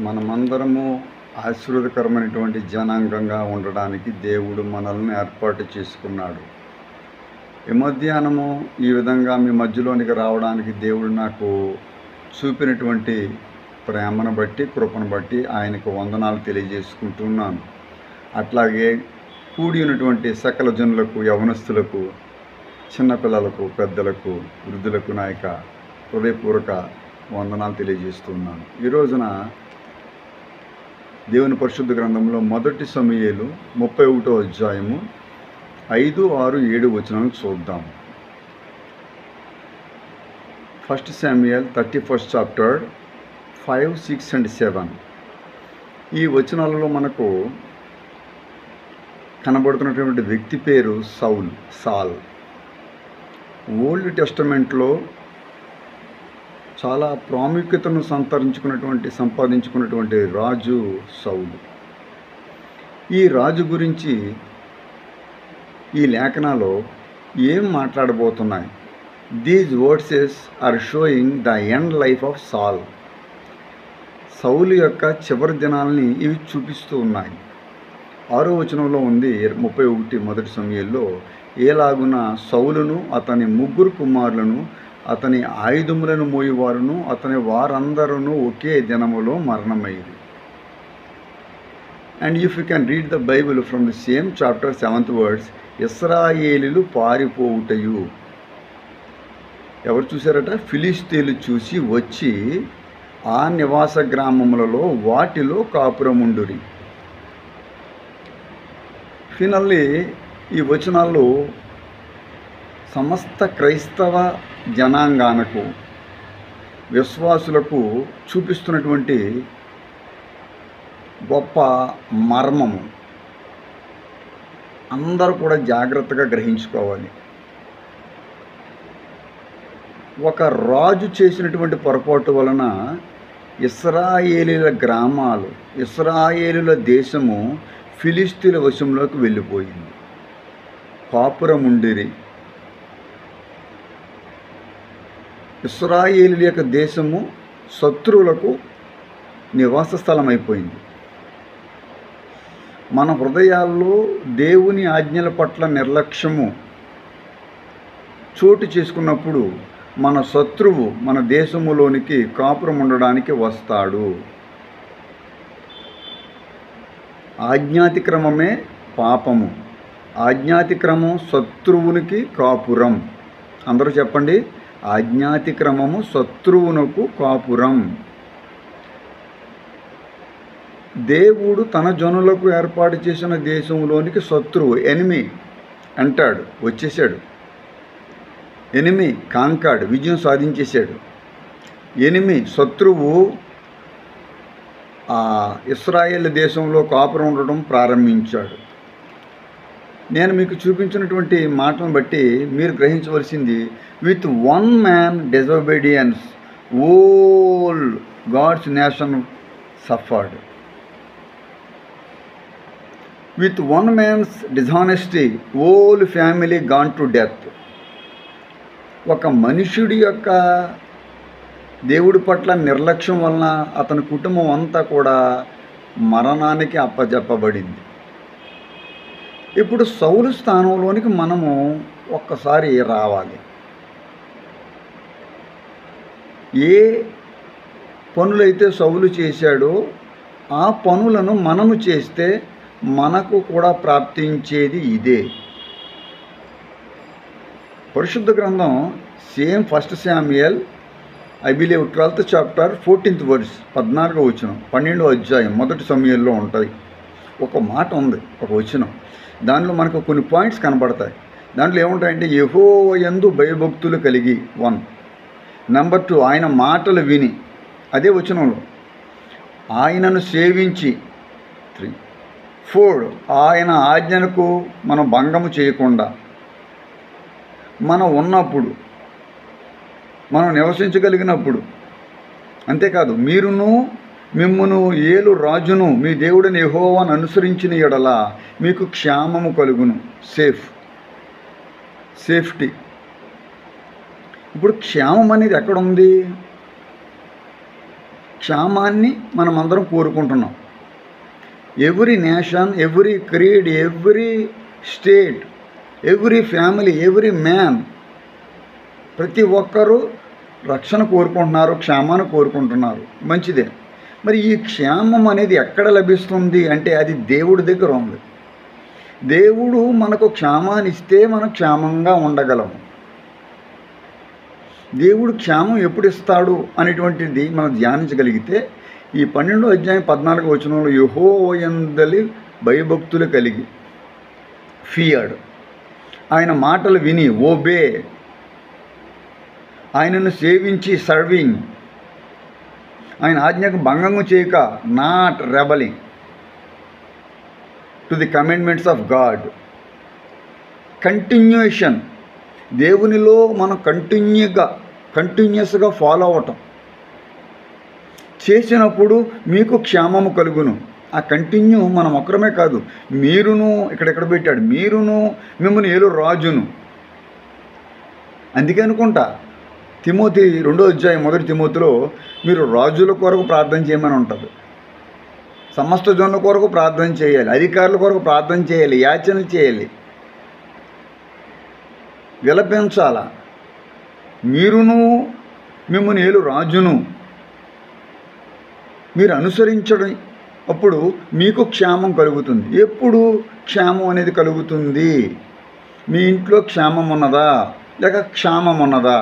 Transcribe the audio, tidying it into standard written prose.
మనమందరము ఆశీర్వాదకరమైనటువంటి జనాంగంగా ఉండడానికి దేవుడు మనల్ని ఏర్పాటు చేసుకున్నాడు. ఈ మధ్యాహ్నము ఈ విధంగా మీ మధ్యలోనికి రావడానికి దేవుడు నాకు చూపినటువంటి ప్రేమను బట్టి, కృపను బట్టి ఆయనకు వందనాలు తెలియజేసుకుంటున్నాను. అట్లాగే కూడి ఉన్నటువంటి సకల జనులకు, యవనస్తులకు, చిన్నపిల్లలకు, పెద్దలకు, వృద్ధులకు నా యొక్క హృదయపూర్వక వందనాలు తెలియజేస్తున్నాను. ఈ రోజున దేవుని పరిశుద్ధ గ్రంథంలో 1 సమూయేలు 31వ అధ్యాయము 5, 6, 7 వచనాలను చూద్దాం. 1 Samuel 31st chapter 5, 6 and 7. ఈ వచనాలలో మనకు కనబడుతున్నటువంటి వ్యక్తి పేరు సాల్. ఓల్డ్ టెస్టమెంట్లో చాలా ప్రాముఖ్యతను సంపాదించుకున్నటువంటి రాజు సౌలు. ఈ రాజు గురించి ఈ లేఖనాలు ఏం మాట్లాడబోతున్నాయి? These verses are showing the end life of Saul. సౌలు యొక్క చివరి దినాలని ఇవి చూపిస్తూ ఉన్నాయి. 6వ వచనంలో ఉంది 31 1 సమూయేలులో, ఏలాగున సౌలును అతని 3 కుమారులను అతని ఆయుధములను మోయువారును అతని వారందరూ ఒకే దినములో మరణమయ్యారు. And if you can read the Bible from the same chapter 7th words, ఇశ్రాయేలీలు పారిపోవుటయు. ఎవరు చూశారట? ఫిలిష్తీయులు చూసి వచ్చి ఆ నివాస గ్రామములలో వాటిలో కాపురముండురి. ఫినల్లీ ఈ వచనాల్లో సమస్త క్రైస్తవ జనాంగానికి, విశ్వాసులకు చూపిస్తున్నటువంటి గొప్ప మర్మము అందరూ కూడా జాగ్రత్తగా గ్రహించుకోవాలి. ఒక రాజు చేసినటువంటి పొరపాటు వలన ఇశ్రాయేలీల గ్రామాలు, ఇశ్రాయేలీల దేశము ఫిలిష్తీయుల వశంలోకి వెళ్ళిపోయింది. కాపురముండిరి. ఇశ్రాయేలీల యొక్క దేశము శత్రువులకు నివాస స్థలం అయిపోయింది. మన హృదయాల్లో దేవుని ఆజ్ఞల పట్ల నిర్లక్ష్యము చోటు చేసుకున్నప్పుడు మన శత్రువు మన దేశములోనికి కాపురం ఉండడానికి వస్తాడు. ఆజ్ఞాతిక్రమమే పాపము. ఆజ్ఞాతిక్రమం శత్రువునికి కాపురం. అందరూ చెప్పండి, ఆజ్ఞాతిక్రమము శత్రువునకు కాపురం. దేవుడు తన జనులకు ఏర్పాటు చేసిన దేశంలోనికి శత్రువు, ఎనిమి అంటాడు, వచ్చేసాడు. ఎనిమి కాంకాడు, విజయం సాధించేశాడు. ఎనిమి, శత్రువు ఇశ్రాయేల్ దేశంలో కాపురం ఉండడం ప్రారంభించాడు. నేను మీకు చూపించినటువంటి మాటలను బట్టి మీరు గ్రహించవలసింది, with one man disobedience whole God's nation suffered. With one man's dishonesty whole family gone to death. ఒక మనుష్యుడి యొక్క దేవుడి పట్ల నిర్లక్ష్యం వలన అతని కుటుంబం అంతా కూడా మరణానికి అప్పజెప్పబడింది. ఇప్పుడు సౌలు స్థానంలోనికి మనము ఒక్కసారి రావాలి. ఏ పనులైతే సౌలు చేశాడో ఆ పనులను మనము చేస్తే మనకు కూడా ప్రాప్తించేది ఇదే. పరిశుద్ధ గ్రంథం same 1 Samuel I believe 12th chapter 14th verse 14వ వచనం, 12వ అధ్యాయం 1 సమూయేలులో ఉంటుంది. ఒక మాట ఉంది, ఒక వచనం, దానిలో మనకు కొన్ని పాయింట్స్ కనబడతాయి. దాంట్లో ఏముంటాయంటే, యెహోవా యందు భయభక్తులు కలిగి 1, నెంబర్ 2 ఆయన మాటలు విని, అదే వచనంలో ఆయనను సేవించి 3, 4 ఆయన ఆజ్ఞలకు మనం భంగము చేయకుండా మనం ఉన్నప్పుడు, మనం నివసించగలిగినప్పుడు. అంతేకాదు, మీరును మిమ్మును ఏలు రాజును మీ దేవుడిని యెహోవాను అనుసరించిన యెడల మీకు క్షేమము కలుగును. సేఫ్టీ. ఇప్పుడు క్షేమం అనేది ఎక్కడుంది? క్షేమాన్ని మనమందరం కోరుకుంటున్నాం. Every nation, every creed, every state, every family, every man, ప్రతి ఒక్కరూ రక్షణ కోరుకుంటున్నారు, క్షేమాన్ని కోరుకుంటున్నారు. మంచిదే. మరి ఈ క్షేమం అనేది ఎక్కడ లభిస్తుంది అంటే అది దేవుడి దగ్గర ఉంది. దేవుడు మనకు క్షేమాన్ని ఇస్తే మనం క్షేమంగా ఉండగలం. దేవుడు క్షేమం ఎప్పుడు ఇస్తాడు అనేటువంటిది మనం ధ్యానించగలిగితే ఈ 12వ అధ్యాయం 14వ వచనంలో యెహోవాయందలి భయభక్తులు కలిగి ఫియర్డ్, ఆయన మాటలు విని ఓబే, ఆయనను సేవించి సర్వింగ్, ఆయన ఆజ్ఞకు భంగము చేయక not rebelling to the commandments of God. Continuation, దేవునిలో మనం కంటిన్యూస్గా ఫాలో అవటం చేసినప్పుడు మీకు క్షేమము కలుగును. ఆ కంటిన్యూ మనం ఒక్కరమే కాదు, మీరును ఇక్కడెక్కడ పెట్టాడు, మీరును మిమ్మల్ని ఏలు రాజును. అందుకే అనుకుంటా తిమోతి 2వ అధ్యాయం 1 తిమోతిలో మీరు రాజుల కొరకు ప్రార్థన చేయమని ఉంటుంది. సమస్త జనుల కొరకు ప్రార్థన చేయాలి, అధికారుల కొరకు ప్రార్థన చేయాలి, యాచన చేయాలి, విలపించాల. మీరును మిమ్మల్ని ఏలు రాజును మీరు అనుసరించడం అప్పుడు మీకు క్షేమం కలుగుతుంది. ఎప్పుడు క్షేమం అనేది కలుగుతుంది? మీ ఇంట్లో క్షేమం ఉన్నదా లేక క్షేమం ఉన్నదా?